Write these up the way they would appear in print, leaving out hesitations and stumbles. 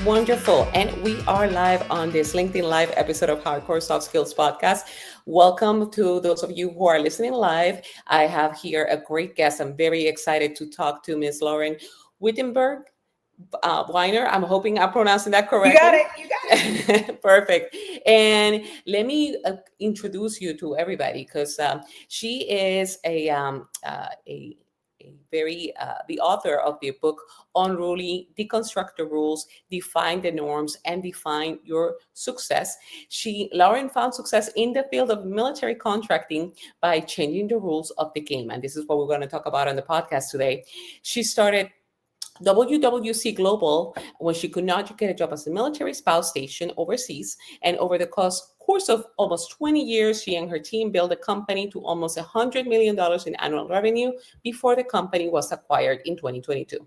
Wonderful. And we are live on this LinkedIn Live episode of Hardcore Soft Skills Podcast. Welcome to those of you who are listening live. I have here a great guest. I'm very excited to talk to Ms. Lauren Wittenberg. Weiner. I'm hoping I'm pronouncing that correctly. You got it. Perfect. And let me introduce you to everybody because she is a very the author of the book Unruly, Deconstruct the Rules, Define the Norms, and Define Your Success. Lauren found success in the field of military contracting by changing the rules of the game. And this is what we're going to talk about on the podcast today. She started WWC Global when she could not get a job as a military spouse stationed overseas. And over the course of almost 20 years, she and her team built a company to almost $100 million in annual revenue before the company was acquired in 2022.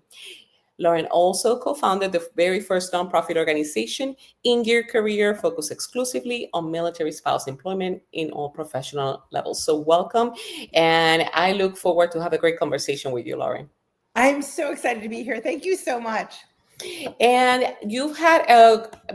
Lauren also co-founded the very first nonprofit organization, In Gear Career, focused exclusively on military spouse employment in all professional levels. So welcome. And I look forward to have a great conversation with you, Lauren. I'm so excited to be here. Thank you so much. And you've had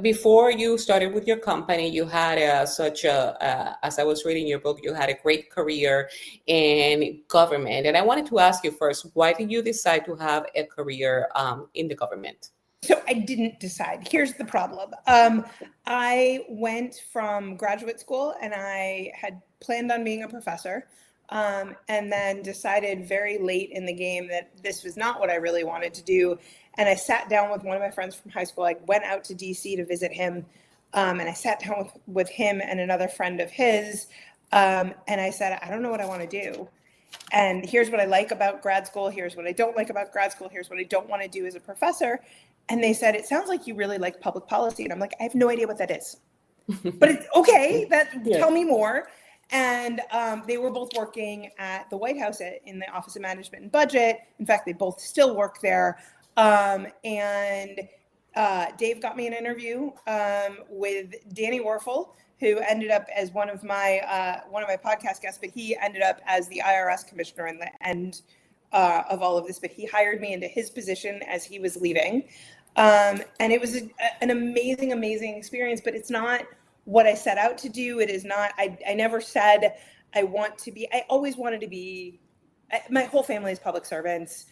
before you started with your company, you had as I was reading your book, you had a great career in government. And I wanted to ask you first, why did you decide to have a career in the government? So I didn't decide. Here's the problem. I went from graduate school and I had planned on being a professor. And then decided very late in the game that this was not what I really wanted to do. And I sat down with one of my friends from high school. I went out to DC to visit him. And I sat down with him and another friend of his. And I said, I don't know what I want to do. And here's what I like about grad school. Here's what I don't like about grad school. Here's what I don't want to do as a professor. And they said, it sounds like you really like public policy. And I'm like, I have no idea what that is. But it's okay. Tell me more. And they were both working at the White House in the Office of Management and Budget. In fact, they both still work there. And Dave got me an interview with Danny Werfel, who ended up as one of my podcast guests, but he ended up as the IRS commissioner in the end of all of this. But he hired me into his position as he was leaving. And it was an amazing, amazing experience, but it's not what I set out to do. It is not, I never said I always wanted to be, my whole family is public servants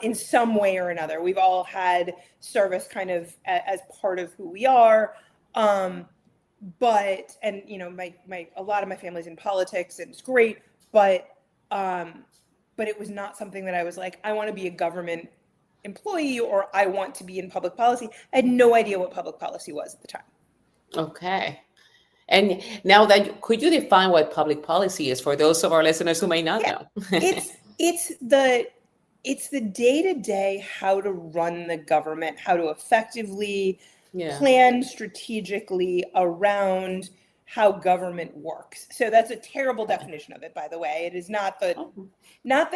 in some way or another. We've all had service kind of as part of who we are. But you know, a lot of my family's in politics and it's great, but it was not something that I was like, I want to be a government employee or I want to be in public policy. I had no idea what public policy was at the time. Okay. And now could you define what public policy is for those of our listeners who may not know? It's the day-to-day how to run the government, how to effectively plan strategically around how government works. So that's a terrible definition of it, by the way. It is not the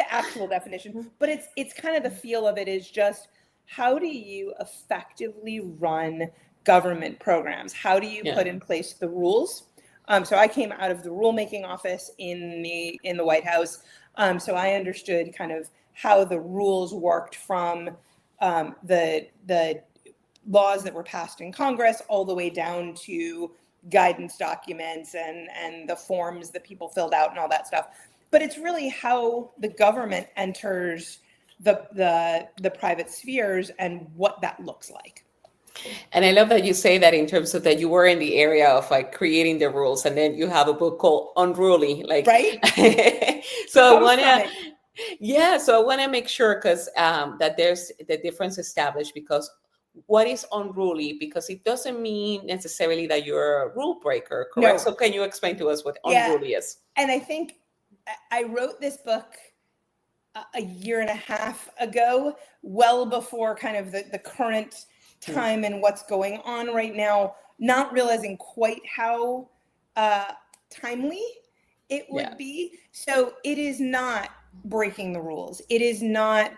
actual definition, but it's kind of the feel of it is just how do you effectively run government programs? How do you put in place the rules? So I came out of the rulemaking office in the White House. So I understood kind of how the rules worked from the laws that were passed in Congress all the way down to guidance documents and the forms that people filled out and all that stuff. But it's really how the government enters the private spheres and what that looks like. And I love that you say that in terms of that you were in the area of like creating the rules, and then you have a book called Unruly, like right. So I want to make sure because that there's the difference established, because what is unruly? Because it doesn't mean necessarily that you're a rule breaker, correct? No. So can you explain to us what unruly is? And I think I wrote this book a year and a half ago, well before kind of the current time and what's going on right now, not realizing quite how timely it would be. So it is not breaking the rules. It is not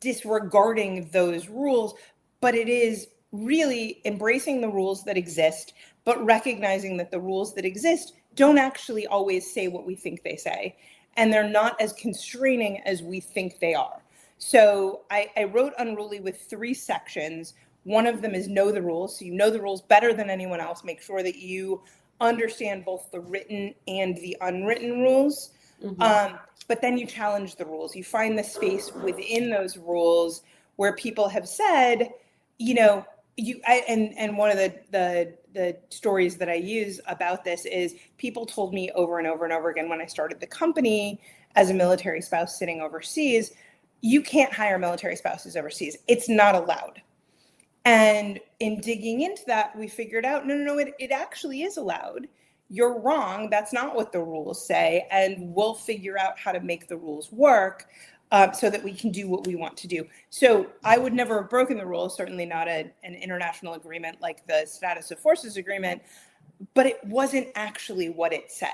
disregarding those rules, but it is really embracing the rules that exist, but recognizing that the rules that exist don't actually always say what we think they say. And they're not as constraining as we think they are. So I wrote Unruly with 3 sections. One of them is know the rules. So you know the rules better than anyone else. Make sure that you understand both the written and the unwritten rules. Mm-hmm. But then you challenge the rules. You find the space within those rules where people have said, you know, and one of the stories that I use about this is people told me over and over and over again when I started the company as a military spouse sitting overseas, you can't hire military spouses overseas. It's not allowed. And in digging into that, we figured out no, it actually is allowed. You're wrong. That's not what the rules say. And we'll figure out how to make the rules work so that we can do what we want to do. So I would never have broken the rules, certainly not an international agreement like the Status of Forces Agreement, but it wasn't actually what it said.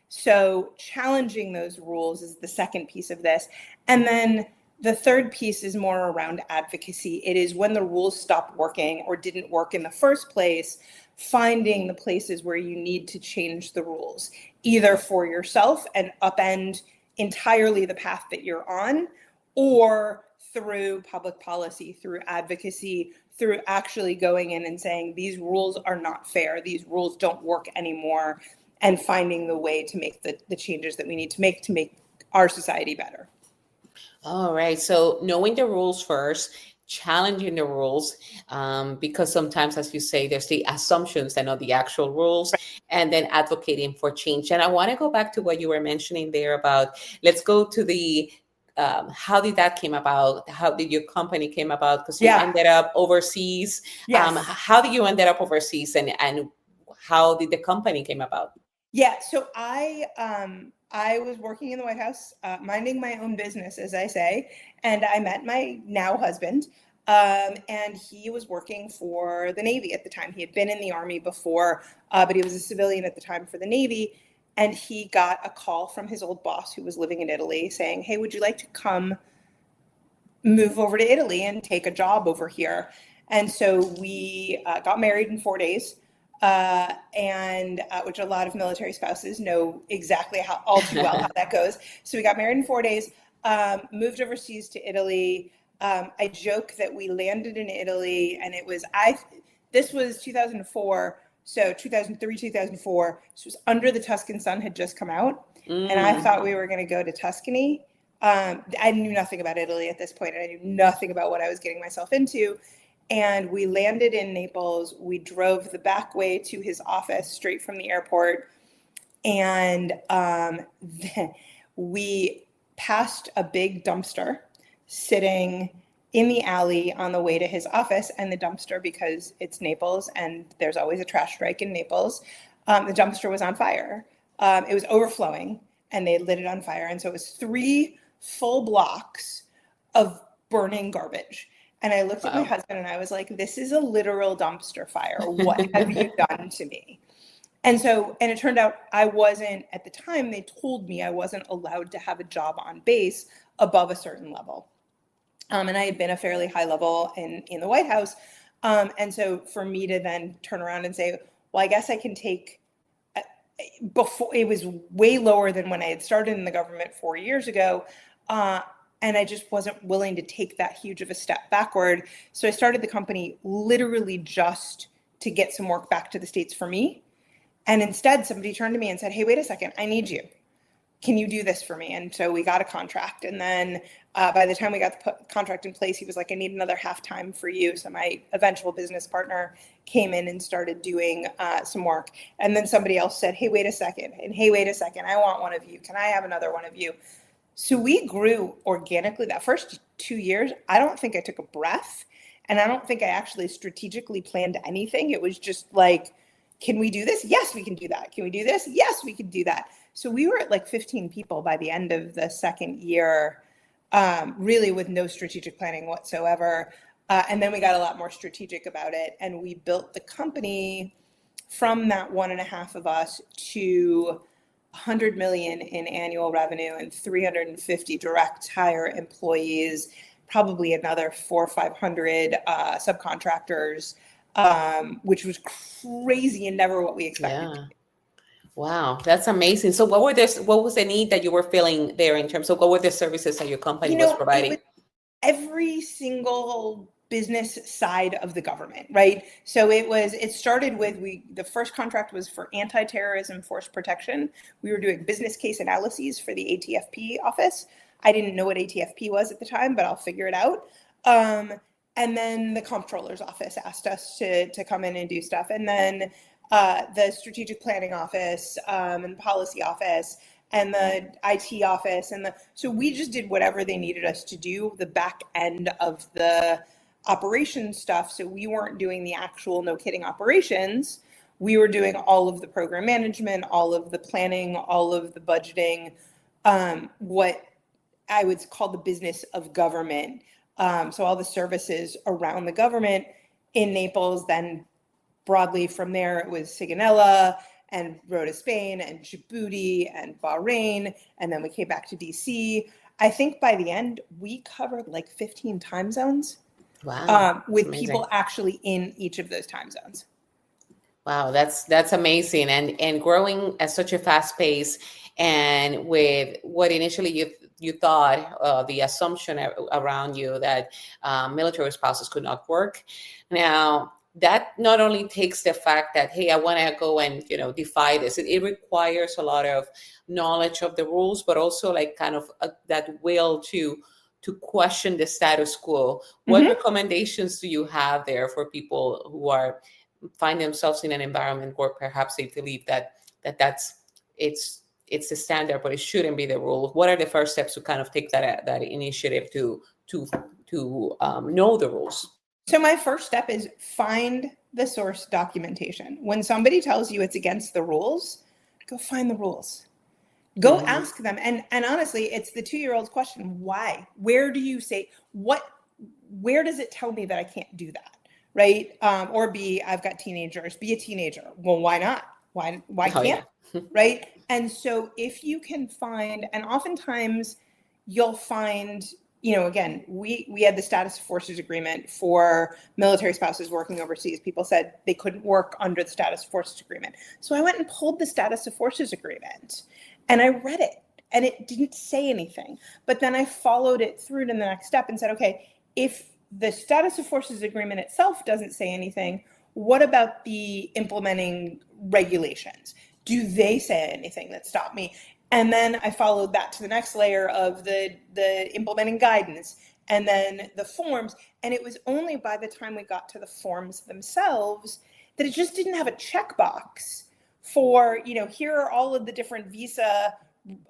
So challenging those rules is the second piece of this. And then the third piece is more around advocacy. It is when the rules stopped working or didn't work in the first place, finding the places where you need to change the rules, either for yourself and upend entirely the path that you're on, or through public policy, through advocacy, through actually going in and saying, these rules are not fair, these rules don't work anymore, and finding the way to make the changes that we need to make our society better. All right. So knowing the rules first, challenging the rules, because sometimes, as you say, there's the assumptions and not the actual rules, and then advocating for change. And I want to go back to what you were mentioning there about, let's go to the how did that came about? How did your company came about? Because you Yeah. ended up overseas. Yes. How did you end up overseas, and how did the company came about? Yeah. So I was working in the White House, minding my own business, as I say, and I met my now husband. And he was working for the Navy at the time. He had been in the Army before, but he was a civilian at the time for the Navy. And he got a call from his old boss who was living in Italy saying, hey, would you like to come move over to Italy and take a job over here? And so we got married in 4 days. And which a lot of military spouses know exactly how all too well how that goes. So we got married in 4 days, moved overseas to Italy. I joke that we landed in Italy, and it was this was 2004, so 2003, 2004. This was under the Tuscan Sun had just come out, and I thought we were going to go to Tuscany. I knew nothing about Italy at this point, and I knew nothing about what I was getting myself into. And we landed in Naples. We drove the back way to his office straight from the airport. And we passed a big dumpster sitting in the alley on the way to his office. And the dumpster, because it's Naples and there's always a trash strike in Naples, the dumpster was on fire. It was overflowing and they lit it on fire. And so it was 3 full blocks of burning garbage. And I looked at my husband and I was like, this is a literal dumpster fire. What have you done to me? And it turned out I wasn't, at the time, they told me I wasn't allowed to have a job on base above a certain level. And I had been a fairly high level in the White House. And so for me to then turn around and say, well, I guess I can take, before it was way lower than when I had started in the government 4 years ago. And I just wasn't willing to take that huge of a step backward. So I started the company literally just to get some work back to the States for me. And instead, somebody turned to me and said, hey, wait a second, I need you. Can you do this for me? And so we got a contract. And then by the time we got the contract in place, he was like, I need another half-time for you. So my eventual business partner came in and started doing some work. And then somebody else said, hey, wait a second. And hey, wait a second, I want one of you. Can I have another one of you? So we grew organically. That first 2 years, I don't think I took a breath. And I don't think I actually strategically planned anything. It was just like, can we do this? Yes, we can do that. Can we do this? Yes, we can do that. So we were at like 15 people by the end of the second year, really with no strategic planning whatsoever. And then we got a lot more strategic about it. And we built the company from that 1.5 of us to 100 million in annual revenue and 350 direct hire employees, probably another 400 or 500 subcontractors, which was crazy and never what we expected. Yeah. Wow, that's amazing. So what was the need that you were feeling there in terms of what were the services that your company was providing? every single business side of the government, right? So it started with, the first contract was for anti-terrorism force protection. We were doing business case analyses for the ATFP office. I didn't know what ATFP was at the time, but I'll figure it out. And then the comptroller's office asked us to come in and do stuff. And then the strategic planning office and policy office and the IT office. So we just did whatever they needed us to do, the back end of the operations stuff. So we weren't doing the actual, no kidding, operations. We were doing all of the program management, all of the planning, all of the budgeting, what I would call the business of government. So all the services around the government in Naples. Then broadly from there, it was Sigonella and Rhoda, Spain, and Djibouti and Bahrain. And then we came back to DC. I think by the end, we covered like 15 time zones. Wow. With people actually in each of those time zones. Wow, that's amazing. And growing at such a fast pace, and with what initially you thought, the assumption around you that military spouses could not work. Now, that not only takes the fact that, hey, I want to go and, defy this. It requires a lot of knowledge of the rules, but also like kind of that will to question the status quo. What recommendations do you have there for people who find themselves in an environment where perhaps they believe that's it's the standard, but it shouldn't be the rule? What are the first steps to kind of take that initiative to know the rules? So my first step is find the source documentation. When somebody tells you it's against the rules, go find the rules. Go ask them. And honestly, it's the 2-year-old's question. Why? Where do you say where does it tell me that I can't do that? Right? Or B, I've got teenagers. Be a teenager. Well, why not? Why can't? Yeah. Right? And so if you can find, and oftentimes you'll find, again, we had the status of forces agreement for military spouses working overseas. People said they couldn't work under the status of forces agreement. So I went and pulled the status of forces agreement and I read it, and it didn't say anything. But then I followed it through to the next step and said, okay, if the status of forces agreement itself doesn't say anything, what about the implementing regulations? Do they say anything that stopped me? And then I followed that to the next layer of the implementing guidance and then the forms. And it was only by the time we got to the forms themselves that it just didn't have a checkbox for, here are all of the different visa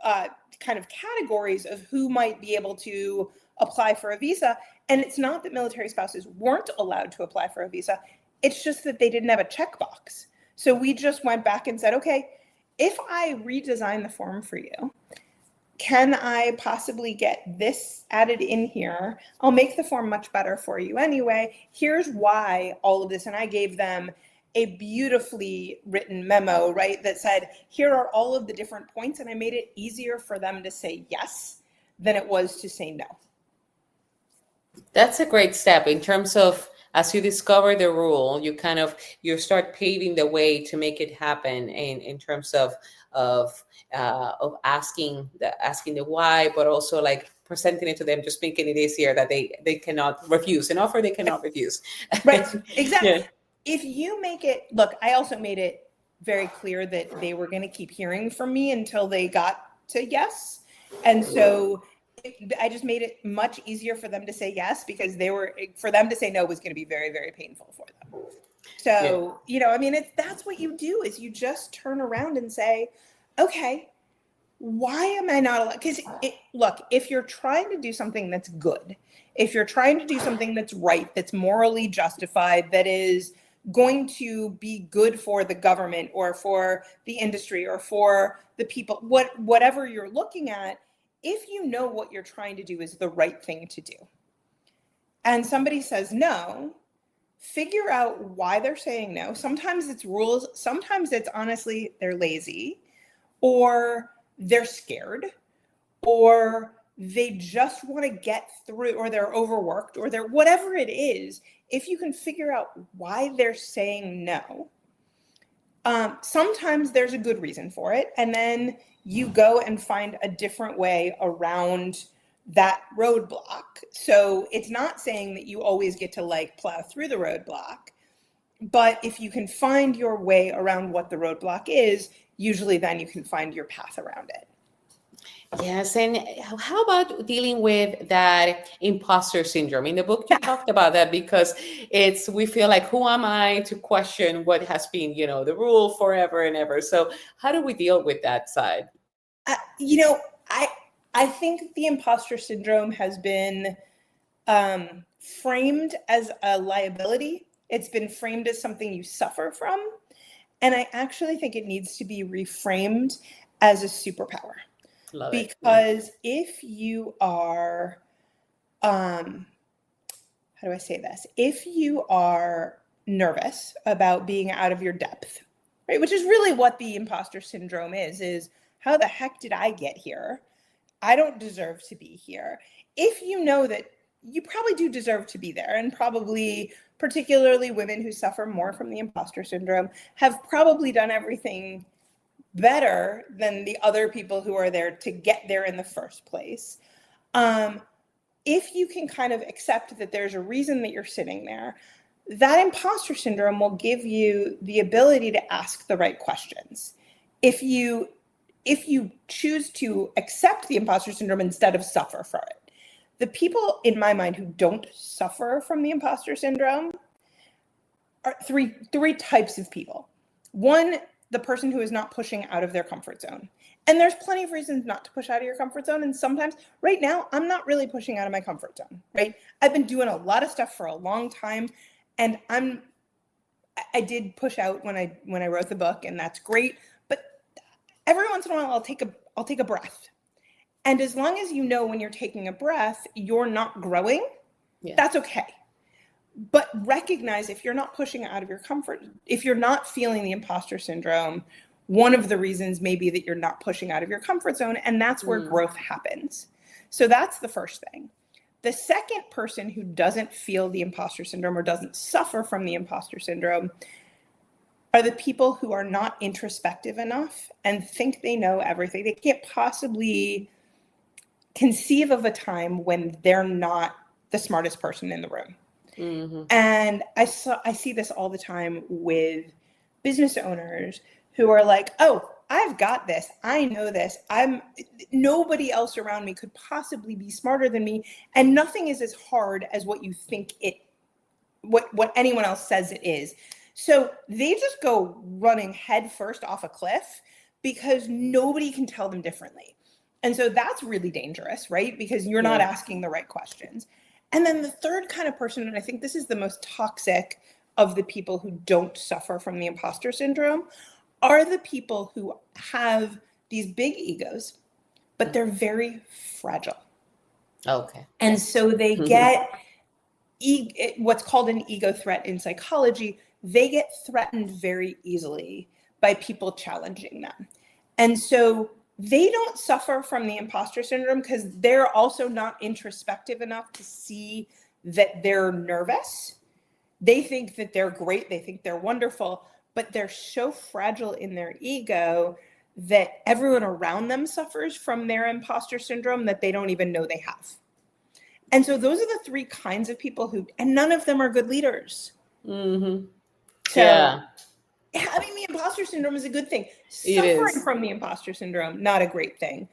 kind of categories of who might be able to apply for a visa. And it's not that military spouses weren't allowed to apply for a visa. It's just that they didn't have a checkbox. So we just went back and said, okay, if I redesign the form for you, can I possibly get this added in here? I'll make the form much better for you anyway. Here's why all of this. And I gave them a beautifully written memo, right, that said, here are all of the different points. And I made it easier for them to say yes than it was to say no. That's a great step in terms of, as you discover the rule, you start paving the way to make it happen in terms of asking the why, but also like presenting it to them, just making it easier that they cannot refuse an offer they cannot refuse. Right, exactly. Yeah. If you make it, look, I also made it very clear that they were going to keep hearing from me until they got to yes. And so I just made it much easier for them to say yes, because for them to say no was going to be very, very painful for them. So, that's what you do, is you just turn around and say, okay, why am I not allowed? Because look, if you're trying to do something that's good, if you're trying to do something that's right, that's morally justified, that is going to be good for the government or for the industry or for the people, whatever you're looking at, if you know what you're trying to do is the right thing to do, and somebody says no, figure out why they're saying no. Sometimes it's rules. Sometimes it's honestly, they're lazy, or they're scared, or they just want to get through, or they're overworked, or they're whatever it is. If you can figure out why they're saying no, sometimes there's a good reason for it. And then you go and find a different way around that roadblock. So it's not saying that you always get to like plow through the roadblock, but if you can find your way around what the roadblock is, usually then you can find your path around it. Yes, and how about dealing with that imposter syndrome? In the book, you talked about that because we feel like, who am I to question what has been, the rule forever and ever? So how do we deal with that side? You know, I think the imposter syndrome has been framed as a liability. It's been framed as something you suffer from. And I actually think it needs to be reframed as a superpower. Love it. Because if you are, how do I say this? If you are nervous about being out of your depth, right, which is really what the imposter syndrome is how the heck did I get here? I don't deserve to be here. If you know that you probably do deserve to be there, and probably particularly women who suffer more from the imposter syndrome have probably done everything better than the other people who are there to get there in the first place. If you can kind of accept that there's a reason that you're sitting there, that imposter syndrome will give you the ability to ask the right questions. If you choose to accept the imposter syndrome instead of suffer from it. The people in my mind who don't suffer from the imposter syndrome are three types of people. One, the person who is not pushing out of their comfort zone. And there's plenty of reasons not to push out of your comfort zone. And sometimes, right now, I'm not really pushing out of my comfort zone, right? I've been doing a lot of stuff for a long time, and I did push out when I wrote the book, and that's great. But every once in a while, I'll take a breath. And as long as you know when you're taking a breath, you're not growing, that's okay. But recognize if you're not pushing out of your comfort, if you're not feeling the imposter syndrome, one of the reasons may be that you're not pushing out of your comfort zone, and that's where growth happens. So that's the first thing. The second person who doesn't feel the imposter syndrome or doesn't suffer from the imposter syndrome are the people who are not introspective enough and think they know everything. They can't possibly conceive of a time when they're not the smartest person in the room. Mm-hmm. And I see this all the time with business owners who are like, oh, I've got this. I know this. Nobody else around me could possibly be smarter than me. And nothing is as hard as what you think what anyone else says it is. So they just go running headfirst off a cliff because nobody can tell them differently. And so that's really dangerous, right? Because you're not asking the right questions. And then the third kind of person, and I think this is the most toxic of the people who don't suffer from the imposter syndrome, are the people who have these big egos, but they're very fragile. Okay. And so they get what's called an ego threat in psychology. They get threatened very easily by people challenging them. And so they don't suffer from the imposter syndrome because they're also not introspective enough to see that they're nervous. They think that they're great. They think they're wonderful, but they're so fragile in their ego that everyone around them suffers from their imposter syndrome that they don't even know they have. And so those are the three kinds of people and none of them are good leaders. Mm-hmm. So having the imposter syndrome is a good thing. Suffering from the imposter syndrome, not a great thing.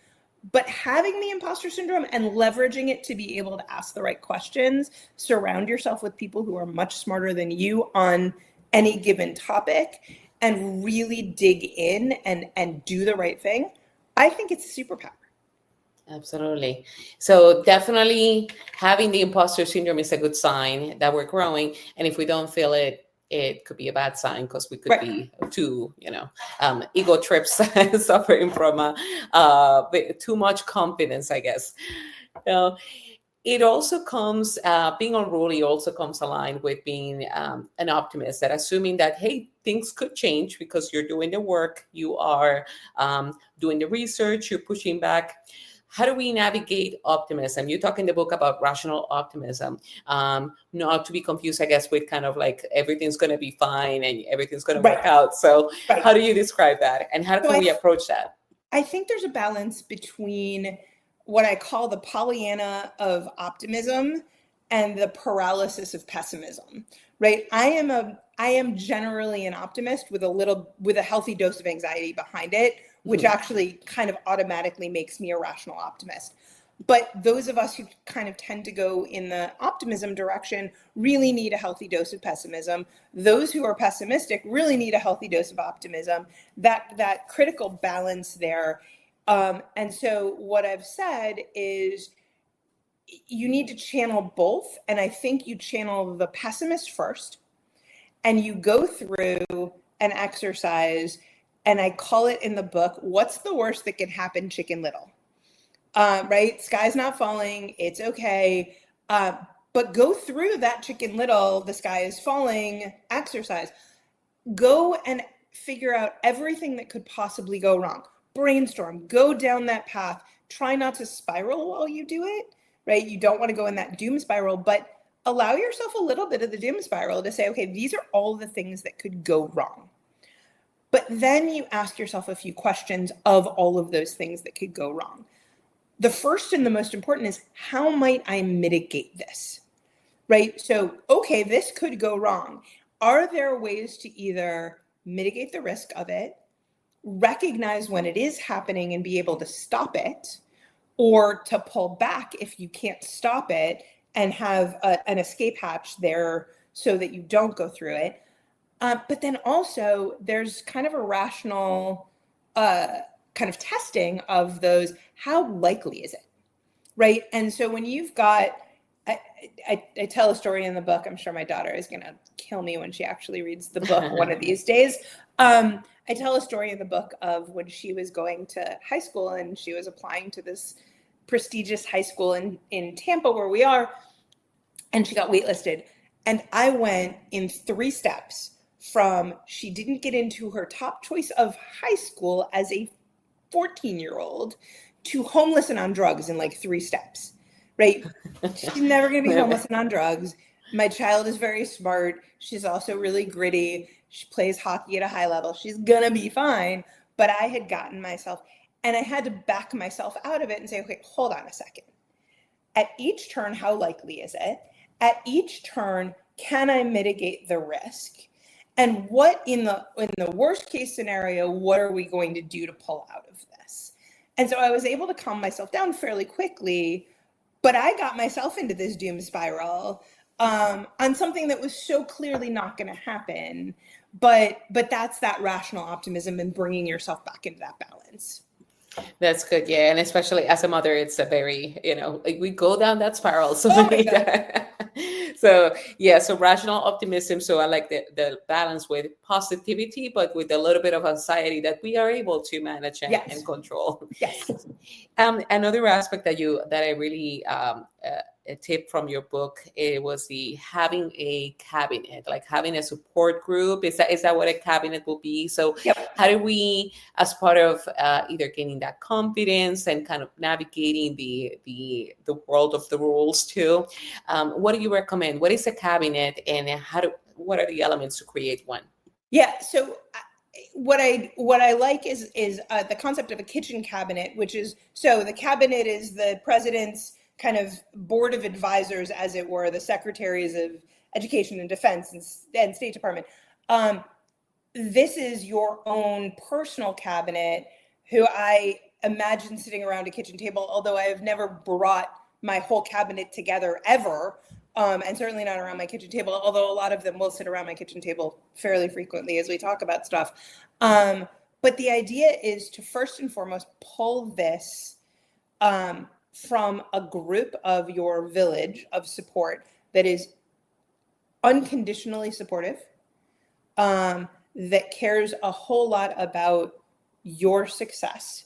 But having the imposter syndrome and leveraging it to be able to ask the right questions, surround yourself with people who are much smarter than you on any given topic, and really dig in and do the right thing, I think it's a superpower. Absolutely. So definitely having the imposter syndrome is a good sign that we're growing. And if we don't feel it, it could be a bad sign because we could be too, ego trips suffering from too much confidence, I guess. It also comes, being unruly also comes aligned with being an optimist, that assuming that, hey, things could change because you're doing the work, you are doing the research, you're pushing back. How do we navigate optimism? You talk in the book about rational optimism, not to be confused, I guess, with kind of like everything's going to be fine and everything's going to work out. So how do you describe that? And how can we approach that? I think there's a balance between what I call the Pollyanna of optimism and the paralysis of pessimism, right? I am generally an optimist with a healthy dose of anxiety behind it, which actually kind of automatically makes me a rational optimist. But those of us who kind of tend to go in the optimism direction really need a healthy dose of pessimism. Those who are pessimistic really need a healthy dose of optimism. That critical balance there. And so what I've said is you need to channel both. And I think you channel the pessimist first, and you go through an exercise, and I call it in the book, what's the worst that can happen, Chicken Little? Right? Sky's not falling. It's okay. But go through that Chicken Little, the sky is falling exercise. Go and figure out everything that could possibly go wrong. Brainstorm, go down that path. Try not to spiral while you do it, right? You don't want to go in that doom spiral, but allow yourself a little bit of the doom spiral to say, okay, these are all the things that could go wrong. But then you ask yourself a few questions of all of those things that could go wrong. The first and the most important is, how might I mitigate this, right? So, okay, this could go wrong. Are there ways to either mitigate the risk of it, recognize when it is happening and be able to stop it, or to pull back if you can't stop it and have an escape hatch there so that you don't go through it? But then also there's kind of a rational kind of testing of those. How likely is it, right? And so when you've got, I tell a story in the book. I'm sure my daughter is going to kill me when she actually reads the book one of these days. I tell a story in the book of when she was going to high school and she was applying to this prestigious high school in Tampa, where we are, and she got waitlisted. And I went in 3 steps from she didn't get into her top choice of high school as a 14-year-old to homeless and on drugs in like 3 steps, right? She's never going to be homeless and on drugs. My child is very smart. She's also really gritty. She plays hockey at a high level. She's going to be fine. But I had gotten myself, and I had to back myself out of it and say, okay, hold on a second. At each turn, how likely is it? At each turn, can I mitigate the risk? And what in the worst case scenario, what are we going to do to pull out of this? And so I was able to calm myself down fairly quickly, but I got myself into this doom spiral on something that was so clearly not going to happen. But that's that rational optimism and bringing yourself back into that balance. That's good. Yeah. And especially as a mother, it's a very, like we go down that spiral. So, so yeah, so rational optimism. So I like the balance with positivity, but with a little bit of anxiety that we are able to manage and control. Yes. Another aspect that I really a tip from your book, it was the having a cabinet, like having a support group. Is that what a cabinet will be? So how do we, as part of either gaining that confidence and kind of navigating the world of the rules too, what do you recommend? What is a cabinet, and what are the elements to create one? Yeah. So what I like is the concept of a kitchen cabinet, which is, so the cabinet is the president's kind of board of advisors, as it were, the secretaries of education and defense and State Department. This is your own personal cabinet, who I imagine sitting around a kitchen table, although I have never brought my whole cabinet together ever, and certainly not around my kitchen table, although a lot of them will sit around my kitchen table fairly frequently as we talk about stuff. But the idea is to first and foremost pull this from a group of your village of support that is unconditionally supportive, that cares a whole lot about your success,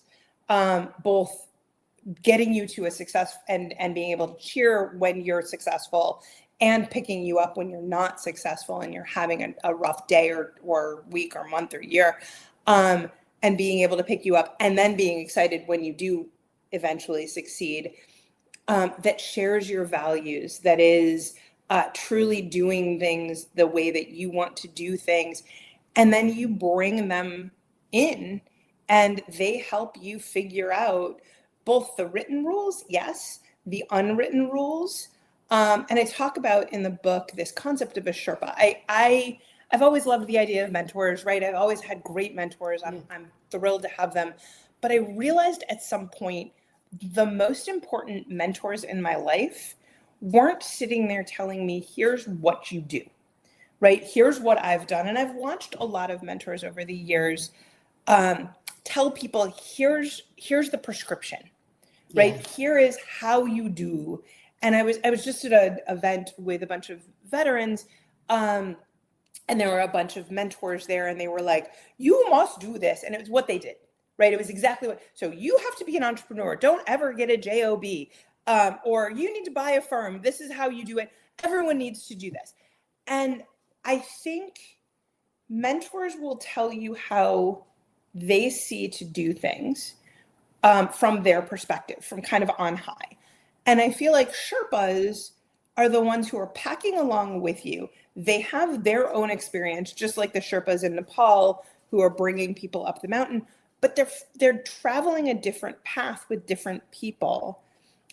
both getting you to a success and being able to cheer when you're successful, and picking you up when you're not successful and you're having a rough day or week or month or year, and being able to pick you up, and then being excited when you do eventually succeed, that shares your values, that is truly doing things the way that you want to do things. And then you bring them in and they help you figure out both the written rules, yes, the unwritten rules. And I talk about in the book this concept of a Sherpa. I've always loved the idea of mentors, right? I've always had great mentors. I'm thrilled to have them. But I realized at some point the most important mentors in my life weren't sitting there telling me, here's what you do, right? Here's what I've done. And I've watched a lot of mentors over the years tell people, here's the prescription, right? Yeah. Here is how you do. And I was just at an event with a bunch of veterans, and there were a bunch of mentors there, and they were like, you must do this. And it was what they did, right? It was exactly what, so you have to be an entrepreneur. Don't ever get a job, or you need to buy a firm. This is how you do it. Everyone needs to do this. And I think mentors will tell you how they see to do things from their perspective, from kind of on high. And I feel like Sherpas are the ones who are packing along with you. They have their own experience, just like the Sherpas in Nepal who are bringing people up the mountain, but they're traveling a different path with different people.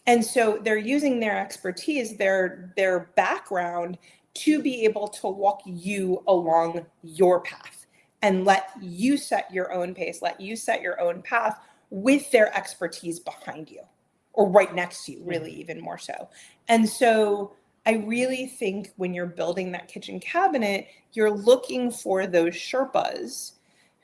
And so they're using their expertise, their background, to be able to walk you along your path and let you set your own pace, let you set your own path with their expertise behind you, or right next to you, really, even more so. And so I really think when you're building that kitchen cabinet, you're looking for those Sherpas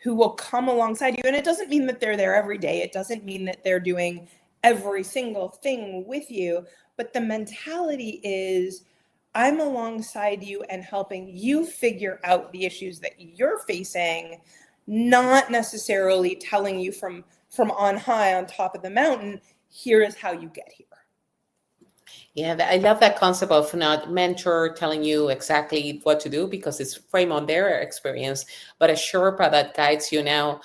who will come alongside you. And it doesn't mean that they're there every day. It doesn't mean that they're doing every single thing with you. But the mentality is, I'm alongside you and helping you figure out the issues that you're facing, not necessarily telling you from on high, on top of the mountain, here is how you get here. Yeah, I love that concept of not mentor telling you exactly what to do because it's framed on their experience, but a Sherpa that guides you. Now,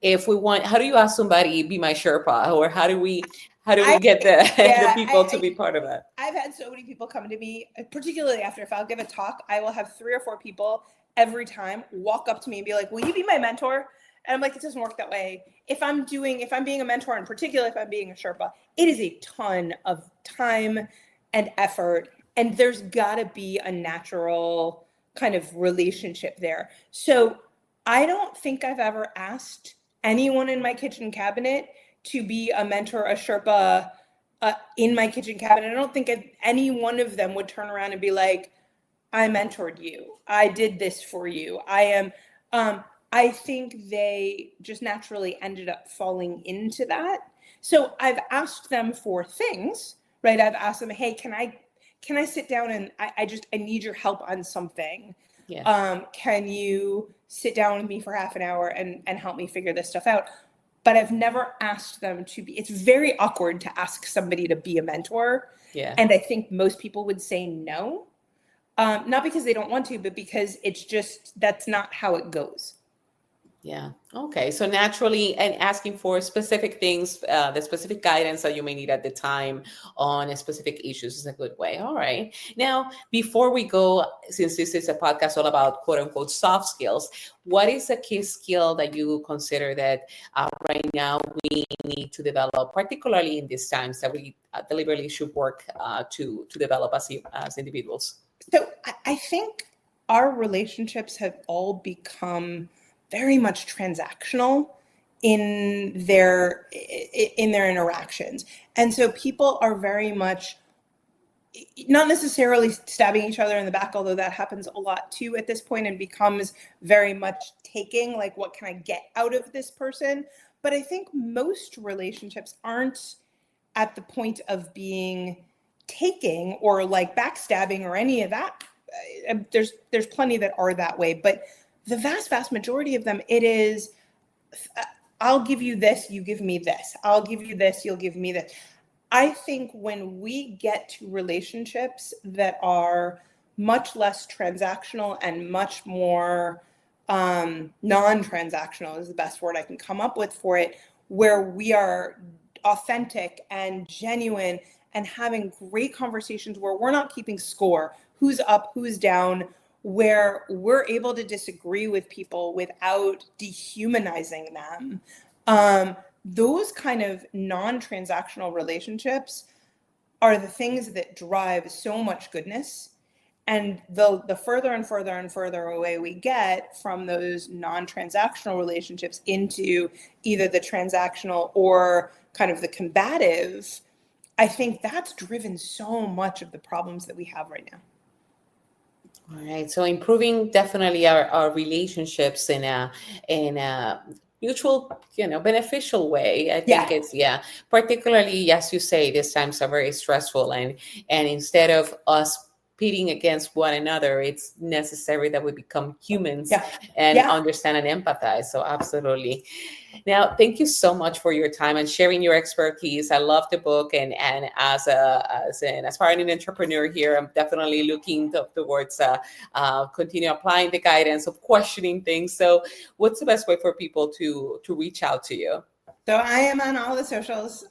if we want, how do you ask somebody be my Sherpa, or how do we get the people to be part of that? I've had so many people come to me, particularly after, if I'll give a talk, I will have 3 or 4 people every time walk up to me and be like, will you be my mentor? And I'm like, it doesn't work that way. If I'm being a mentor, in particular, if I'm being a Sherpa, it is a ton of time and effort, and there's got to be a natural kind of relationship there. So I don't think I've ever asked anyone in my kitchen cabinet to be a mentor, a Sherpa in my kitchen cabinet. I don't think any one of them would turn around and be like, I mentored you. I did this for you. I think they just naturally ended up falling into that. So I've asked them for things, right? I've asked them, hey, can I sit down and I need your help on something. Yeah. Can you sit down with me for half an hour and help me figure this stuff out? But I've never asked them to be. It's very awkward to ask somebody to be a mentor. Yeah. And I think most people would say no. Not because they don't want to, but because it's just, that's not how it goes. Yeah. Okay. So naturally, and asking for specific things, the specific guidance that you may need at the time on specific issues is a good way. All right. Now, before we go, since this is a podcast all about quote unquote soft skills, what is a key skill that you consider that right now we need to develop, particularly in these times that we deliberately should work to develop as individuals? So I think our relationships have all become very much transactional in their interactions. And so people are very much not necessarily stabbing each other in the back, although that happens a lot too at this point and becomes very much taking, like, what can I get out of this person? But I think most relationships aren't at the point of being taking or like backstabbing or any of that. There's plenty that are that way, but the vast majority of them, it is, I'll give you this, you give me this. I'll give you this, you'll give me this. I think when we get to relationships that are much less transactional and much more non-transactional is the best word I can come up with for it, where we are authentic and genuine and having great conversations where we're not keeping score, who's up, who's down, where we're able to disagree with people without dehumanizing them. those kind of non-transactional relationships are the things that drive so much goodness. And the further and further and further away we get from those non-transactional relationships into either the transactional or kind of the combative, I think that's driven so much of the problems that we have right now. All right. So improving definitely our relationships in a mutual, beneficial way. I think Yeah. it's, yeah, particularly as you say, these times are very stressful, and instead of us pitting against one another, it's necessary that we become humans Yeah. and Yeah. understand and empathize. So absolutely. Now, thank you so much for your time and sharing your expertise. I love the book, and as an aspiring entrepreneur here, I'm definitely looking towards continue applying the guidance of questioning things. So, what's the best way for people to reach out to you? So I am on all the socials.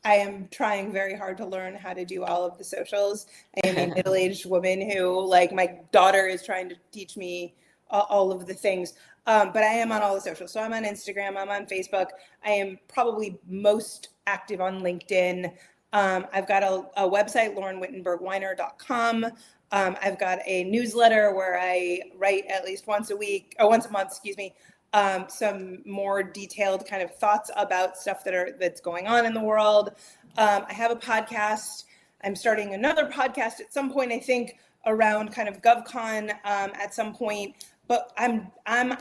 I am trying very hard to learn how to do all of the socials. I am a middle-aged woman who, like, my daughter is trying to teach me all of the things. But I am on all the socials. So I'm on Instagram, I'm on Facebook. I am probably most active on LinkedIn. I've got a website, laurenwittenbergweiner.com. I've got a newsletter where I write at least once a week, or once a month, excuse me, some more detailed kind of thoughts about stuff that's going on in the world. I have a podcast. I'm starting another podcast at some point, I think, around kind of GovCon at some point. But I'm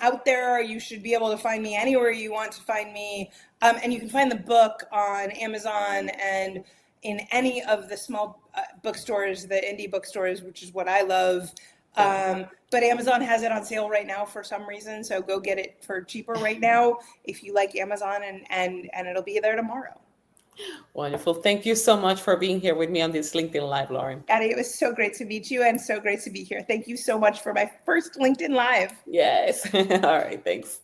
out there. You should be able to find me anywhere you want to find me. And you can find the book on Amazon and in any of the small bookstores, the indie bookstores, which is what I love. But Amazon has it on sale right now for some reason, so go get it for cheaper right now if you like Amazon, and it'll be there tomorrow. Wonderful. Thank you so much for being here with me on this LinkedIn Live, Lauren. Addie, it was so great to meet you and so great to be here. Thank you so much for my first LinkedIn Live. Yes. All right. Thanks.